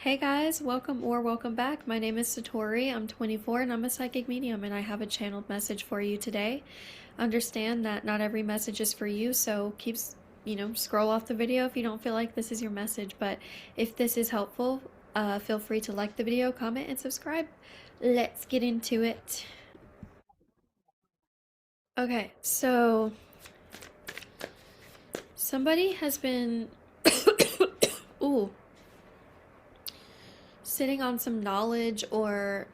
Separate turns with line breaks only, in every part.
Hey guys, welcome back. My name is Satori. I'm 24 and I'm a psychic medium and I have a channeled message for you today. Understand that not every message is for you, so scroll off the video if you don't feel like this is your message. But if this is helpful, feel free to like the video, comment, and subscribe. Let's get into it. Okay, so somebody has been ooh, sitting on some knowledge, or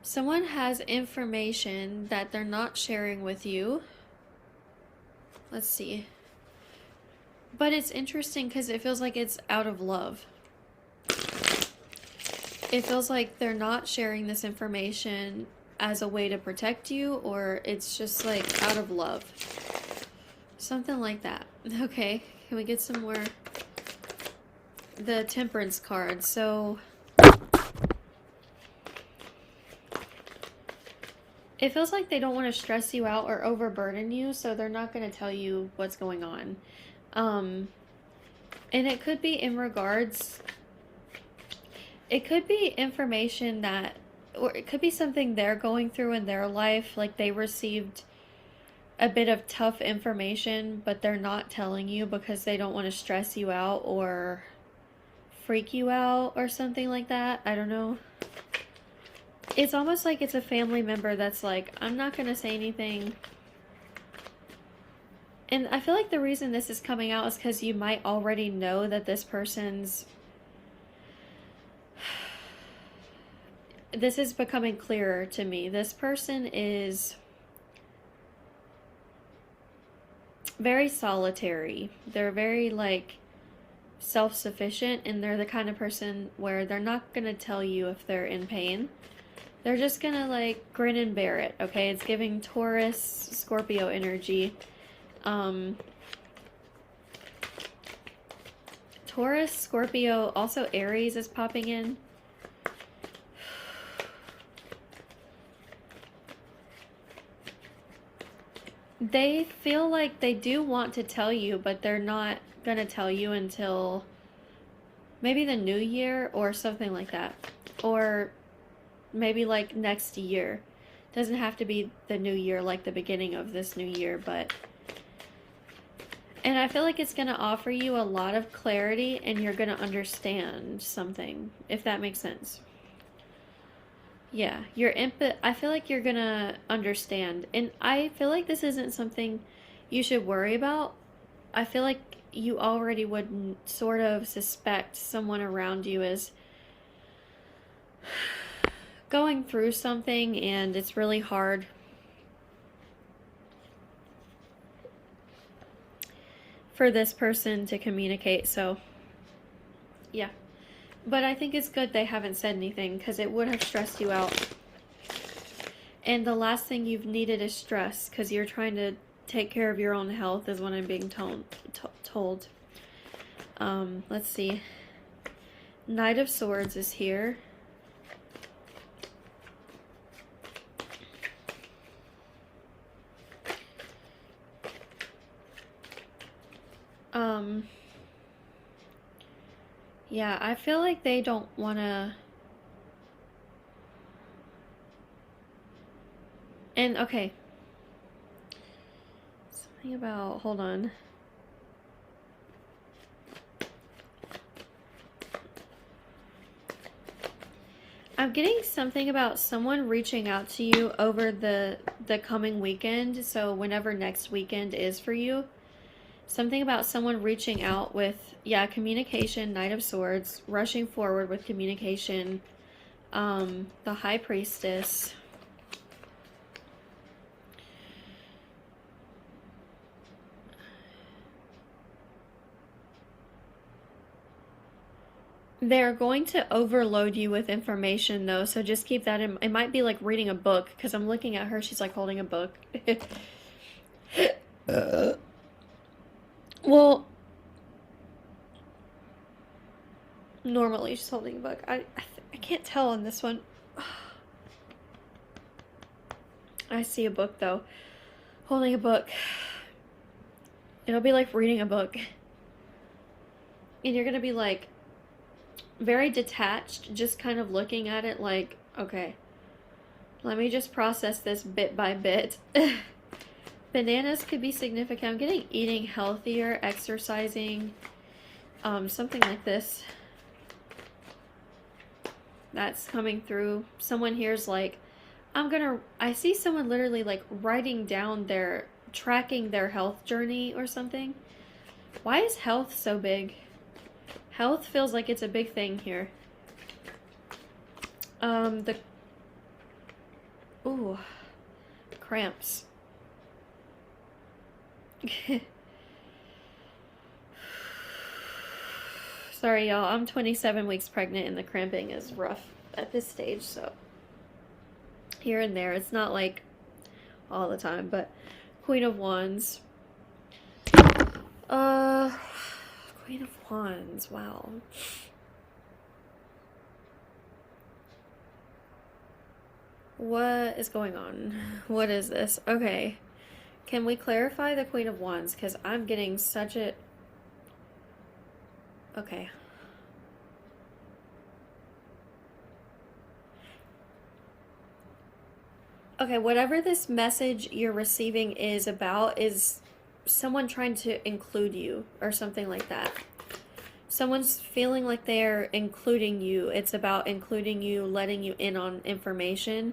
someone has information that they're not sharing with you. Let's see. But it's interesting because it feels like it's out of love. It feels like they're not sharing this information as a way to protect you, or it's just like out of love. Something like that. Okay, can we get some more? The Temperance card. So it feels like they don't want to stress you out or overburden you, so they're not going to tell you what's going on. And it could be in regards, it could be information that, or it could be something they're going through in their life, like they received a bit of tough information, but they're not telling you because they don't want to stress you out or freak you out or something like that. I don't know. It's almost like it's a family member that's like, I'm not going to say anything. And I feel like the reason this is coming out is because you might already know that this person's... This is becoming clearer to me. This person is very solitary. They're very, like, self-sufficient, and they're the kind of person where they're not going to tell you if they're in pain. They're just going to, like, grin and bear it, okay? It's giving Taurus, Scorpio energy. Taurus, Scorpio, also Aries is popping in. They feel like they do want to tell you, but they're not going to tell you until maybe the new year or something like that. Or maybe like next year. Doesn't have to be the new year, like the beginning of this new year, but... And I feel like it's going to offer you a lot of clarity and you're going to understand something, if that makes sense. Yeah, your input, I feel like you're going to understand. And I feel like this isn't something you should worry about. I feel like you already would sort of suspect someone around you is going through something and it's really hard for this person to communicate. So yeah, but I think it's good they haven't said anything because it would have stressed you out, and the last thing you've needed is stress because you're trying to take care of your own health is what I'm being told. Let's see. Knight of Swords is here. Yeah, I feel like they don't want to... And, okay. Something about... Hold on. I'm getting something about someone reaching out to you over the coming weekend, so whenever next weekend is for you. Something about someone reaching out with, yeah, communication, Knight of Swords, rushing forward with communication, the High Priestess. They're going to overload you with information, though, so just keep that in. It might be like reading a book, because I'm looking at her, she's like holding a book. Well, normally she's holding a book. I can't tell on this one. I see a book, though. Holding a book. It'll be like reading a book. And you're going to be like very detached, just kind of looking at it like, okay, let me just process this bit by bit. Bananas could be significant. I'm getting eating healthier, exercising, something like this. That's coming through. Someone here's like, I see someone literally like writing down tracking their health journey or something. Why is health so big? Health feels like it's a big thing here. Ooh, cramps. Sorry, y'all. I'm 27 weeks pregnant and the cramping is rough at this stage, so here and there. It's not like all the time, but Queen of Wands. Queen of Wands. Wow. What is going on? What is this? Okay. Can we clarify the Queen of Wands? Because I'm getting such a... Okay. Okay, whatever this message you're receiving is about is someone trying to include you or something like that. Someone's feeling like they're including you. It's about including you, letting you in on information.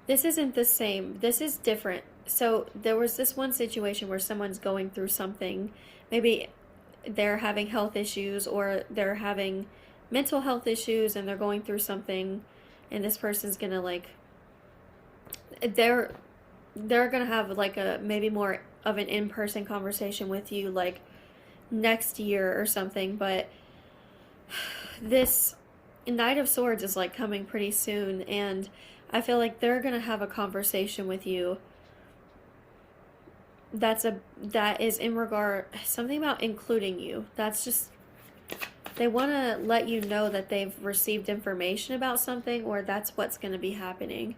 This isn't the same. This is different. So there was this one situation where someone's going through something. Maybe they're having health issues or they're having mental health issues and they're going through something, and this person's gonna like, they're gonna have like a maybe more of an in-person conversation with you like next year or something. But this Knight of Swords is like coming pretty soon, and I feel like they're gonna have a conversation with you that is in regard something about including you. That's just, they want to let you know that they've received information about something, or that's what's going to be happening,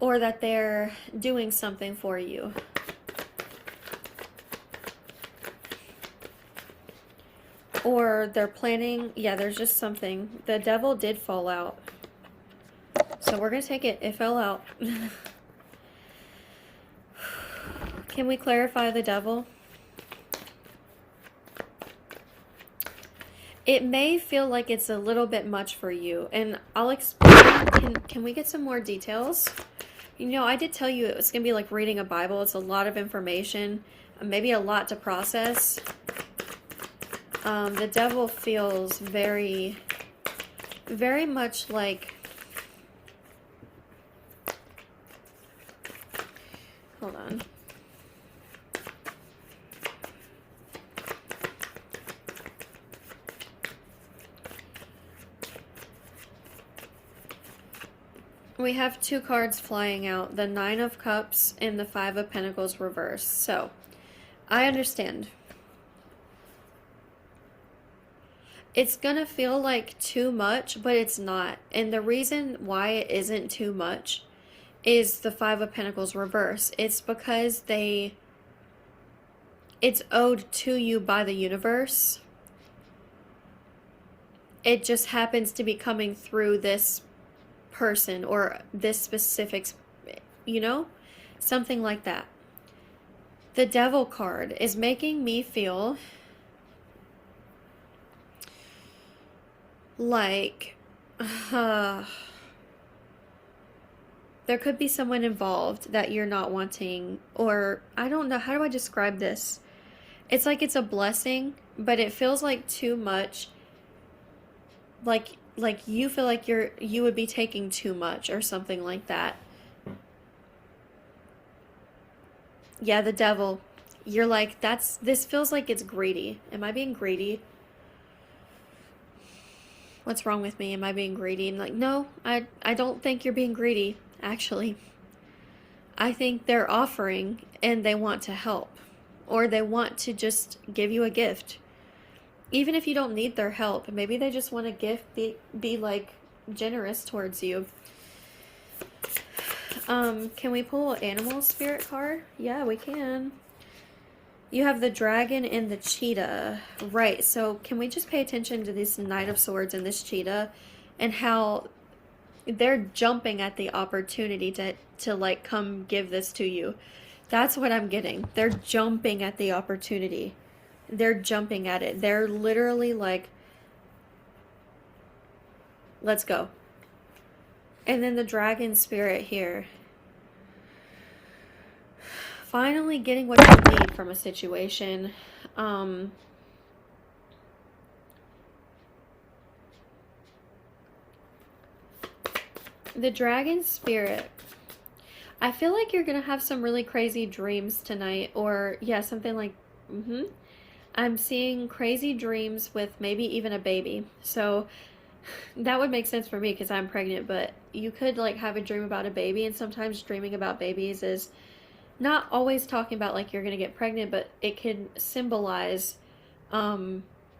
or that they're doing something for you. Or they're planning. Yeah, there's just something. The Devil did fall out, so we're going to take it. It fell out. Can we clarify the Devil? It may feel like it's a little bit much for you, and I'll explain. Can we get some more details? You know, I did tell you it was going to be like reading a Bible. It's a lot of information, maybe a lot to process. The Devil feels very, very much like... Hold on. We have two cards flying out, the Nine of Cups and the Five of Pentacles reversed. So, I understand. It's gonna feel like too much, but it's not. And the reason why it isn't too much is the Five of Pentacles reverse. It's because it's owed to you by the universe. It just happens to be coming through this person or this specific, you know, something like that. The Devil card is making me feel like there could be someone involved that you're not wanting, or I don't know, how do I describe this? It's like it's a blessing, but it feels like too much. Like you feel like you would be taking too much or something like that. Yeah, the Devil. You're like, this feels like it's greedy. Am I being greedy? What's wrong with me? Am I being greedy? And like, no, I don't think you're being greedy, actually. I think they're offering and they want to help, or they want to just give you a gift. Even if you don't need their help, maybe they just want a gift, be like generous towards you. Can we pull an animal spirit card? Yeah, we can. You have the dragon and the cheetah. Right, so can we just pay attention to this Knight of Swords and this cheetah and how they're jumping at the opportunity to like come give this to you. That's what I'm getting. They're jumping at the opportunity. They're jumping at it. They're literally like, let's go. And then the dragon spirit here. Finally getting what you need from a situation. The dragon spirit. I feel like you're going to have some really crazy dreams tonight. Or, yeah, something like... I'm seeing crazy dreams with maybe even a baby. So, that would make sense for me because I'm pregnant. But you could, like, have a dream about a baby. And sometimes dreaming about babies is not always talking about, like, you're going to get pregnant. But it can symbolize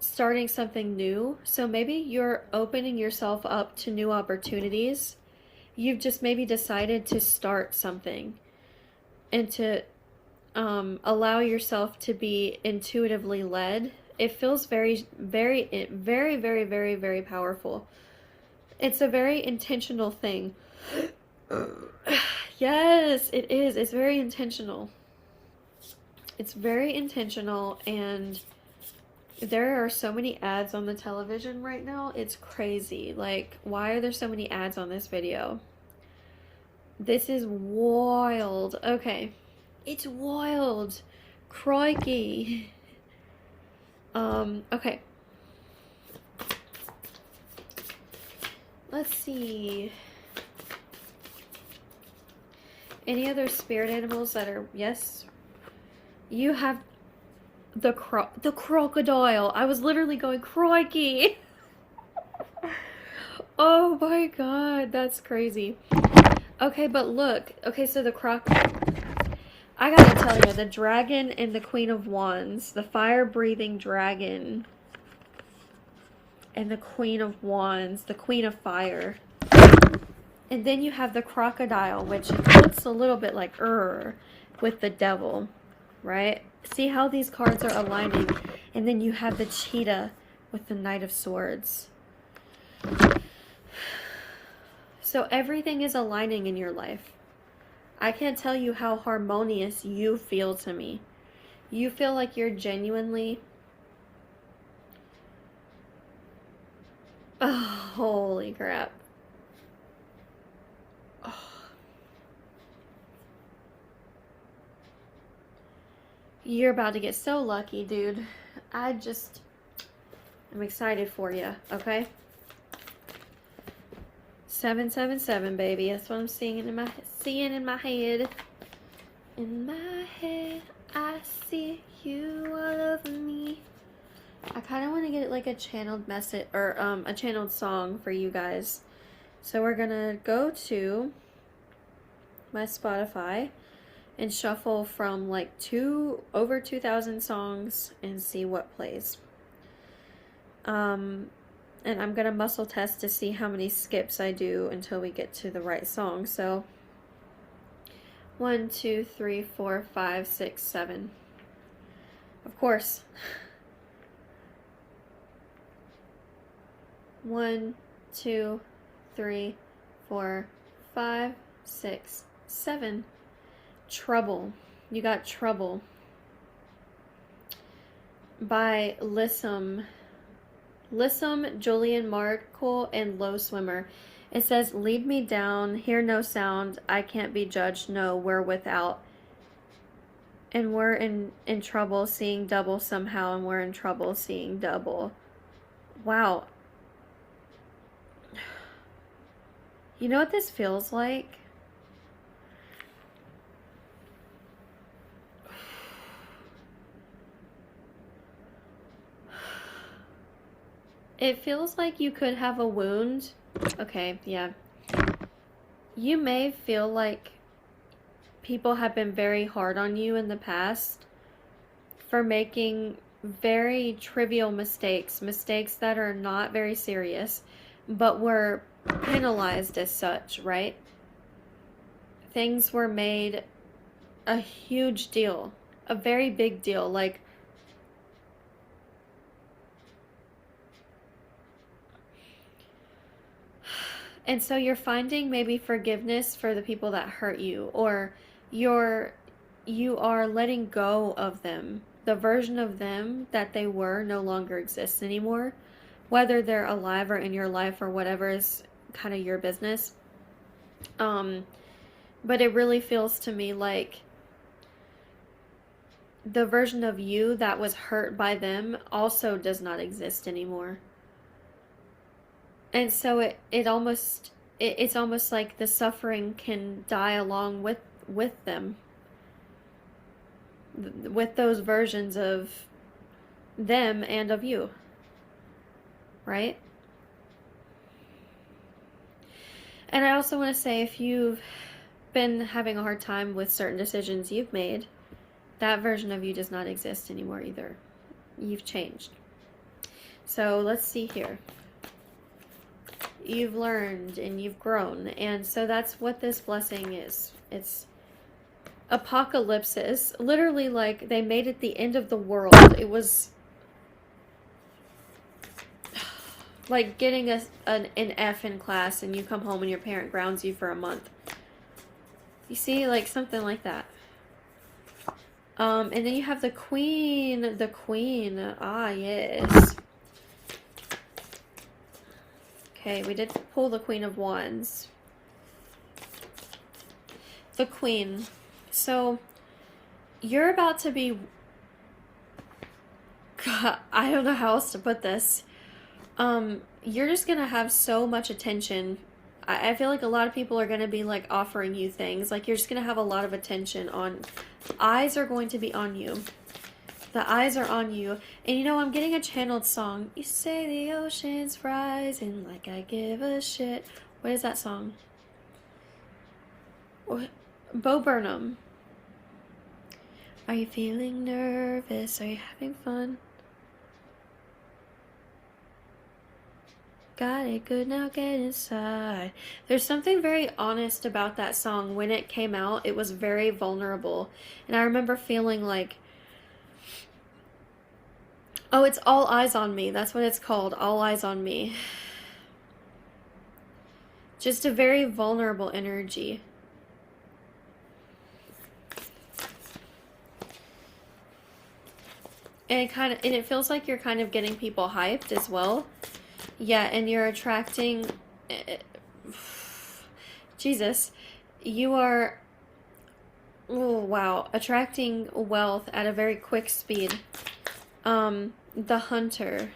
starting something new. So, maybe you're opening yourself up to new opportunities. You've just maybe decided to start something and to allow yourself to be intuitively led. It feels very, very, very, very, very, very powerful. It's a very intentional thing. Yes, it is. It's very intentional. It's very intentional, and there are so many ads on the television right now. It's crazy. Like, why are there so many ads on this video? This is wild. Okay. It's wild. Crikey. Okay. Let's see. Any other spirit animals that are... Yes. You have the crocodile. I was literally going, crikey. Oh my god, that's crazy. Okay, but look. Okay, so the I gotta tell you, the dragon and the Queen of Wands, the fire-breathing dragon and the Queen of Wands, the Queen of Fire. And then you have the crocodile, which looks a little bit like with the devil, right? See how these cards are aligning? And then you have the cheetah with the Knight of Swords. So everything is aligning in your life. I can't tell you how harmonious you feel to me. You feel like you're genuinely... Oh, holy crap. Oh. You're about to get so lucky, dude. I'm excited for you, okay? 777, baby. That's what I'm seeing in my head. In my head, I see you all over me. I kind of want to get like a channeled message or a channeled song for you guys. So we're gonna go to my Spotify and shuffle from like over 2,000 songs and see what plays. And I'm gonna muscle test to see how many skips I do until we get to the right song. So 1, 2, 3, 4, 5, 6, 7. Of course. 1, 2, 3, 4, 5, 6, 7. Trouble. You got Trouble by Lissum, Julian Markle, and Low Swimmer. It says, lead me down, hear no sound, I can't be judged, no, we're without. And we're in trouble, seeing double somehow, and we're in trouble, seeing double. Wow. You know what this feels like? It feels like you could have a wound. Okay, yeah. You may feel like people have been very hard on you in the past for making very trivial mistakes that are not very serious, but were penalized as such, right? Things were made a huge deal. a very big deal. Like, and so you're finding maybe forgiveness for the people that hurt you, or you are letting go of them. The version of them that they were no longer exists anymore. Whether they're alive or in your life or whatever is kind of your business. But it really feels to me like the version of you that was hurt by them also does not exist anymore. And so it's almost like the suffering can die along with them, with those versions of them and of you, right? And I also want to say, if you've been having a hard time with certain decisions you've made, that version of you does not exist anymore either. You've changed. So let's see here. You've learned and you've grown. And so that's what this blessing is. It's apocalypsis. Literally, like, they made it the end of the world. It was like getting an F in class and you come home and your parent grounds you for a month. You see, like something like that. And then you have the queen. The queen. Ah, yes. Okay, we did pull the Queen of Wands. The Queen. So, you're about to be... God, I don't know how else to put this. You're just gonna have so much attention. I feel like a lot of people are gonna be, like, offering you things. Like, you're just gonna have a lot of attention on... Eyes are going to be on you. The eyes are on you. And you know, I'm getting a channeled song. You say the ocean's rising like I give a shit. What is that song? What? Bo Burnham. Are you feeling nervous? Are you having fun? Got it good, now get inside. There's something very honest about that song. When it came out, it was very vulnerable. And I remember feeling like, oh, it's All Eyes on Me. That's what it's called. All Eyes on Me. Just a very vulnerable energy. And it feels like you're kind of getting people hyped as well. Yeah, and you're attracting... Jesus. You are... Oh, wow. Attracting wealth at a very quick speed. The Hunter.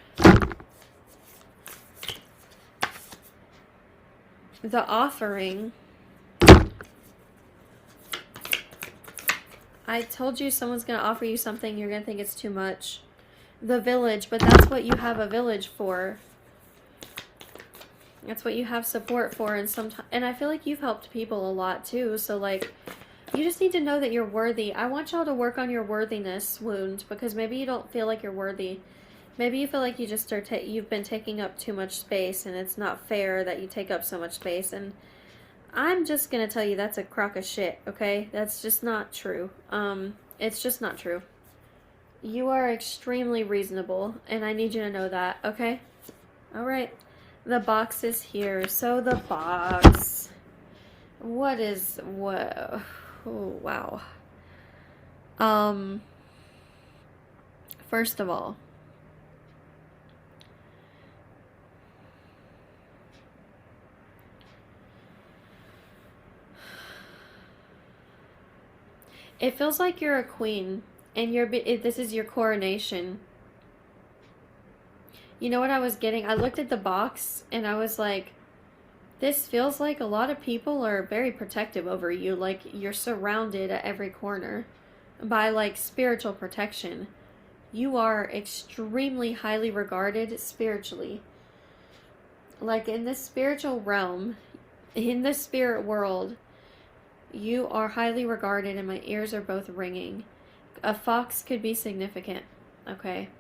The Offering. I told you someone's going to offer you something, you're going to think it's too much. The Village, but that's what you have a village for. That's what you have support for, and I feel like you've helped people a lot too, so like, you just need to know that you're worthy. I want y'all to work on your worthiness wound, because maybe you don't feel like you're worthy. Maybe you feel like you just you've been taking up too much space, and it's not fair that you take up so much space, and I'm just gonna tell you that's a crock of shit, okay? That's just not true. It's just not true. You are extremely reasonable, and I need you to know that, okay? Alright. The box is here. So the box. What? Oh, wow. First of all, it feels like you're a queen, and this is your coronation. You know what I was getting? I looked at the box, and I was like, this feels like a lot of people are very protective over you. Like, you're surrounded at every corner by, like, spiritual protection. You are extremely highly regarded spiritually. Like, in the spiritual realm, in the spirit world, you are highly regarded, and my ears are both ringing. A fox could be significant, okay?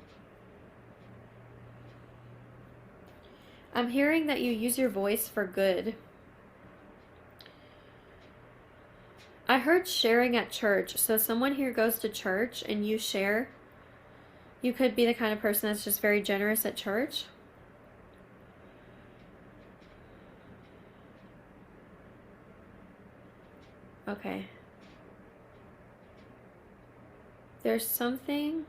I'm hearing that you use your voice for good. I heard sharing at church. So someone here goes to church and you share. You could be the kind of person that's just very generous at church. Okay. There's something.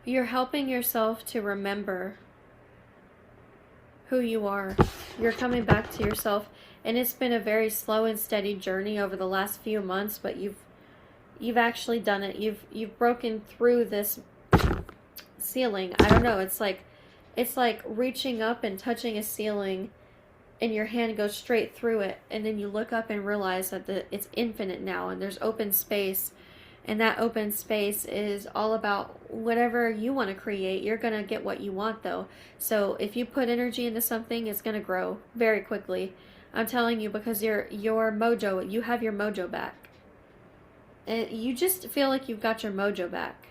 You're helping yourself to remember who you are. You're coming back to yourself, and it's been a very slow and steady journey over the last few months, but you've actually done it. You've broken through this ceiling. I don't know, it's like reaching up and touching a ceiling and your hand goes straight through it, and then you look up and realize that it's infinite now and there's open space. And that open space is all about whatever you want to create. You're going to get what you want, though. So if you put energy into something, it's going to grow very quickly. I'm telling you, because your mojo, you have your mojo back. And you just feel like you've got your mojo back.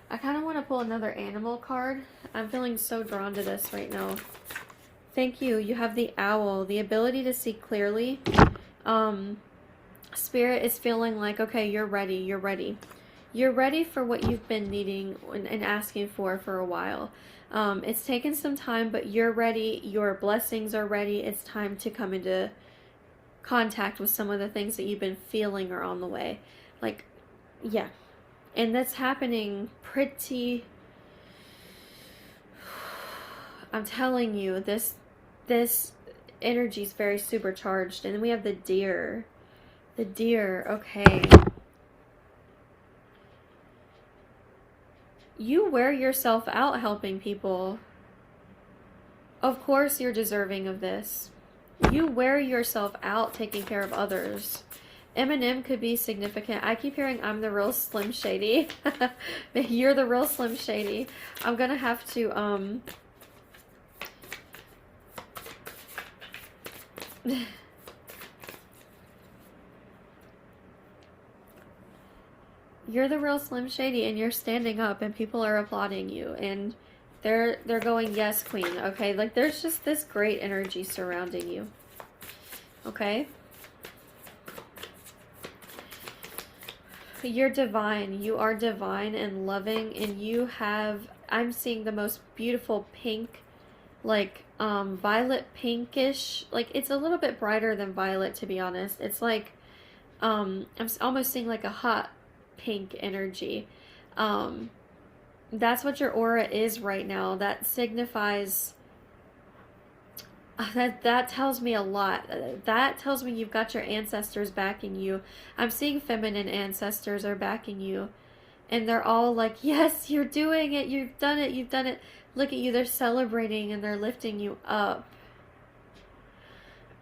I kind of want to pull another animal card. I'm feeling so drawn to this right now. Thank you. You have the owl, the ability to see clearly. Spirit is feeling like, okay, you're ready. You're ready. You're ready for what you've been needing and asking for a while. It's taken some time, but you're ready. Your blessings are ready. It's time to come into contact with some of the things that you've been feeling are on the way. Like, yeah. And that's happening pretty... I'm telling you, this energy is very supercharged. And then we have the deer. The deer, okay. You wear yourself out helping people. Of course you're deserving of this. You wear yourself out taking care of others. Imminent could be significant. I keep hearing I'm the real Slim Shady. You're the real Slim Shady. I'm gonna have to, you're the real Slim Shady, and you're standing up and people are applauding you and they're going, yes, queen. Okay, like there's just this great energy surrounding you. Okay, you're divine. You are divine and loving, and you have, I'm seeing the most beautiful pink, like violet pinkish, like it's a little bit brighter than violet, to be honest. It's like I'm almost seeing like a hot pink energy. That's what your aura is right now. That signifies that tells me a lot. That tells me you've got your ancestors backing you. I'm seeing feminine ancestors are backing you, and they're all like, yes, you're doing it, you've done it, you've done it. Look at you, they're celebrating and they're lifting you up,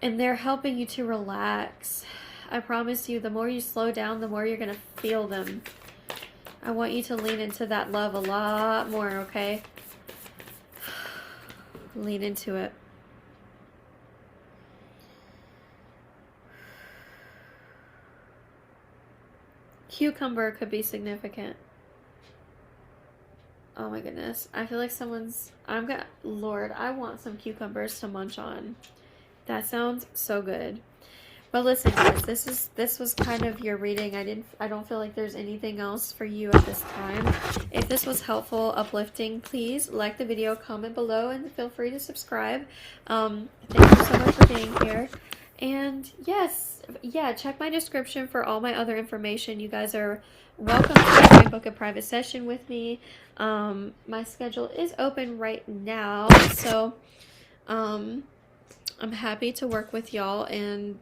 and they're helping you to relax. I promise you, the more you slow down, the more you're going to feel them. I want you to lean into that love a lot more, okay? Lean into it. Cucumber could be significant. Oh my goodness. I feel like Lord, I want some cucumbers to munch on. That sounds so good. But listen, guys, this was kind of your reading. I don't feel like there's anything else for you at this time. If this was helpful, uplifting, please like the video, comment below, and feel free to subscribe. Thank you so much for being here. And yes, yeah, check my description for all my other information. You guys are welcome to book a private session with me. My schedule is open right now, so I'm happy to work with y'all, and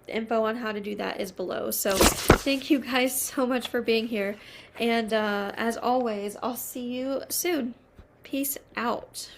info on how to do that is below. So thank you guys so much for being here, and as always, I'll see you soon. Peace out.